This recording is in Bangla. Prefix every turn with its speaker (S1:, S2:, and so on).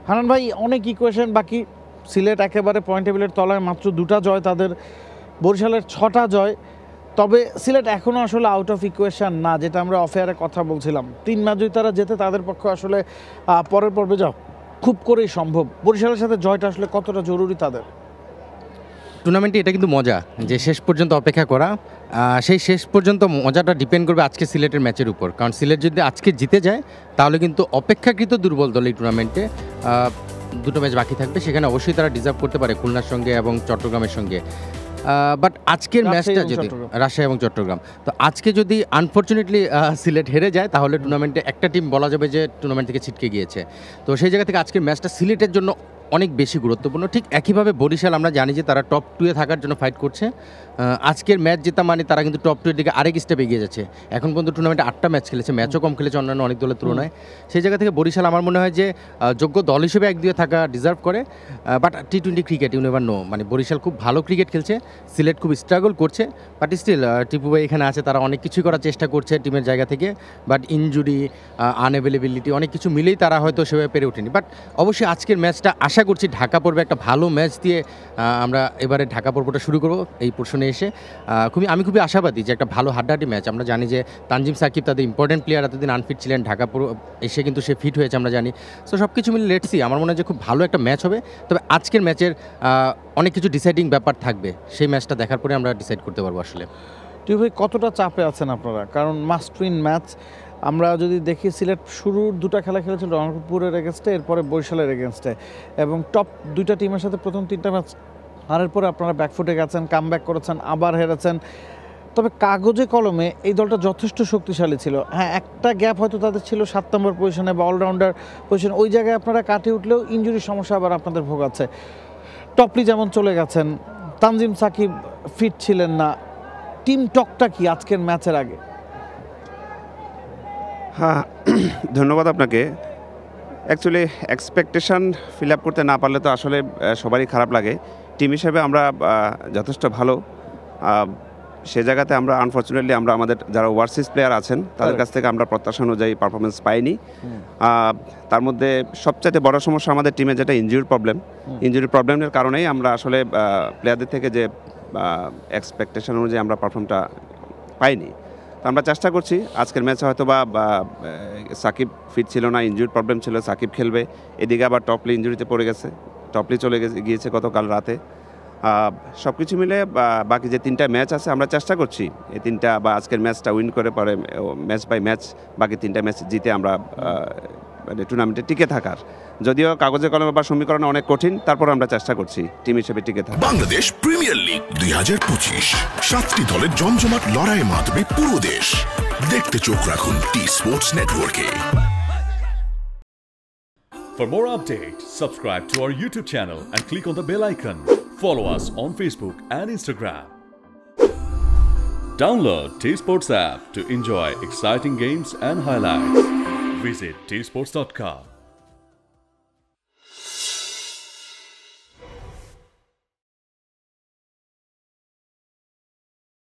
S1: হানান ভাই, অনেক ইকুয়েশন বাকি। সিলেট একেবারে পয়েন্ট টেবিলের তলায়, মাত্র 2টা জয় তাদের, বরিশালের 6টা জয়। তবে সিলেট এখনও আসলে আউট অফ ইকুয়েশন না, যেটা আমরা অফেয়ারে কথা বলছিলাম। 3 ম্যাচ যদি তারা যেতে, তাদের পক্ষে আসলে পরের পর্বে যাও খুব করেই সম্ভব। বরিশালের সাথে জয়টা আসলে কতটা জরুরি তাদের
S2: টুর্নামেন্টে? এটা কিন্তু মজা যে শেষ পর্যন্ত অপেক্ষা করা। সেই শেষ পর্যন্ত মজাটা ডিপেন্ড করবে আজকে সিলেটের ম্যাচের উপর। কারণ সিলেট যদি আজকে জিতে যায়, তাহলে কিন্তু অপেক্ষাকৃত দুর্বল দল এই টুর্নামেন্টে 2টো ম্যাচ বাকি থাকবে, সেখানে অবশ্যই তারা ডিজার্ভ করতে পারে খুলনার সঙ্গে এবং চট্টগ্রামের সঙ্গে। বাট আজকের ম্যাচটা যদি রাজশাহী এবং চট্টগ্রাম, তো আজকে যদি আনফর্চুনেটলি সিলেট হেরে যায়, তাহলে টুর্নামেন্টে একটা টিম বলা যাবে যে টুর্নামেন্ট থেকে ছিটকে গিয়েছে। তো সেই জায়গা থেকে আজকের ম্যাচটা সিলেটের জন্য অনেক বেশি গুরুত্বপূর্ণ। ঠিক একইভাবে বরিশাল, আমরা জানি যে তারা টপ 2-এ থাকার জন্য ফাইট করছে। আজকের ম্যাচ জেতা মানে তারা কিন্তু টপ 2-এর দিকে আরেক স্টেপ এগিয়ে যাচ্ছে। এখন পর্যন্ত টুর্নামেন্টে 8টা ম্যাচ খেলেছে, ম্যাচও কম খেলেছে অন্যান্য অনেক দলের তুলনায়। সেই জায়গা থেকে বরিশাল আমার মনে হয় যে যোগ্য দল হিসেবে 1-2-এ থাকা ডিজার্ভ করে। But T20 cricket, you never know, মানে বরিশাল খুব ভালো ক্রিকেট খেলছে, সিলেট খুব স্ট্রাগল করছে। বাট স্টিল টিপু ভাই এখানে আছে, তারা অনেক কিছুই করার চেষ্টা করছে টিমের জায়গা থেকে। বাট ইনজুরি, আনঅ্যাভেলেবিলিটি, অনেক কিছু মিলেই তারা হয়তো সেভাবে পেরে ওঠেনি। বাট অবশ্যই আজকের ম্যাচটা আশা করছি ঢাকা পর্বে একটা ভালো ম্যাচ দিয়ে আমরা এবারে ঢাকা পর্বটা শুরু করব। এই পোর্শনে এসে আমি খুবই আশাবাদী যে একটা ভালো হাড্ডাহাড্ডি ম্যাচ। আমরা জানি যে তানজিম সাকিব তাদের ইম্পর্টেন্ট প্লেয়ার, এতদিন আনফিট ছিলেন, ঢাকা এসে কিন্তু সে ফিট হয়েছে আমরা জানি। সো সব কিছু মিলে লেটস সি, আমার মনে হয় যে খুব ভালো একটা ম্যাচ হবে। তবে আজকের ম্যাচের অনেক কিছু ডিসাইডিং ব্যাপার থাকবে, সেই ম্যাচটা দেখার পরে আমরা ডিসাইড করতে পারবো আসলে।
S1: টিপু ভাই, কতটা চাপে আছেন আপনারা? কারণ মাস্ট উইন ম্যাচ। আমরা যদি দেখি, সিলেট শুরুর 2টা খেলা খেলেছিল রংপুরের এগেনস্টে, এরপরে বরিশালের এগেনস্টে, এবং টপ 2টা টিমের সাথে প্রথম 3টা ম্যাচ হারের পরে আপনারা ব্যাকফুটে গেছেন, কামব্যাক করেছেন, আবার হেরেছেন। তবে কাগজে কলমে এই দলটা যথেষ্ট শক্তিশালী ছিল। হ্যাঁ, একটা গ্যাপ হয়তো তাদের ছিল 7 নম্বর পজিশনে বা অলরাউন্ডার পজিশন, ওই জায়গায় আপনারা কাটিয়ে উঠলেও ইনজুরির সমস্যা আবার আপনাদের ভোগাচ্ছে। টপলি যেমন চলে গেছেন, তানজিম সাকিব ফিট ছিলেন না। টিম টকটা কি আজকের ম্যাচের আগে?
S3: হ্যাঁ, ধন্যবাদ আপনাকে। অ্যাকচুয়ালি এক্সপেকটেশন ফিল আপ করতে না পারলে তো আসলে সবারই খারাপ লাগে। টিম হিসেবে আমরা যথেষ্ট ভালো, সে জায়গাতে আমরা আনফর্চুনেটলি আমরা আমাদের যারা ওভারসিজ প্লেয়ার আছেন তাদের কাছ থেকে আমরা প্রত্যাশা অনুযায়ী পারফরমেন্স পাইনি। তার মধ্যে সবচাইতে বড় সমস্যা আমাদের টিমে যেটা ইনজুরি প্রবলেমের কারণেই আমরা আসলে প্লেয়ারদের থেকে যে এক্সপেকটেশন অনুযায়ী আমরা পারফর্মটা পাইনি। তো আমরা চেষ্টা করছি আজকের ম্যাচে হয়তো বা সাকিব ফিট ছিল না, ইনজুরি প্রবলেম ছিল, সাকিব খেলবে, এদিকে আবার টপলি ইনজুরিতে পড়ে গেছে, টপলি চলে গিয়েছে গতকাল রাতে। সব কিছু মিলে বাকি যে 3টা ম্যাচ আছে আমরা চেষ্টা করছি এই 3টা বা আজকের ম্যাচটা উইন করে পরে ম্যাচ বাই ম্যাচ বাকি 3টা ম্যাচ জিতে আমরা মানে টুর্নামেন্টে টিকে থাকার। যদিও কাগজে কলমে বা সমীকরণে অনেক কঠিন, তারপর আমরা চেষ্টা করছি টিম হিসেবে টিকে থাকা।
S4: বাংলাদেশ প্রিমিয়ার লিগ 2025, 7টি দলের জমজমাট লড়াইয়ের মাধ্যমে পুরো দেশ দেখতে চোখ রাখুন টি স্পোর্টস নেটওয়ার্কে।
S5: For more updates, subscribe to our YouTube channel and click on the bell icon. Follow us on Facebook and Instagram. Download T-Sports app to enjoy exciting games and highlights. Visit tsports.com.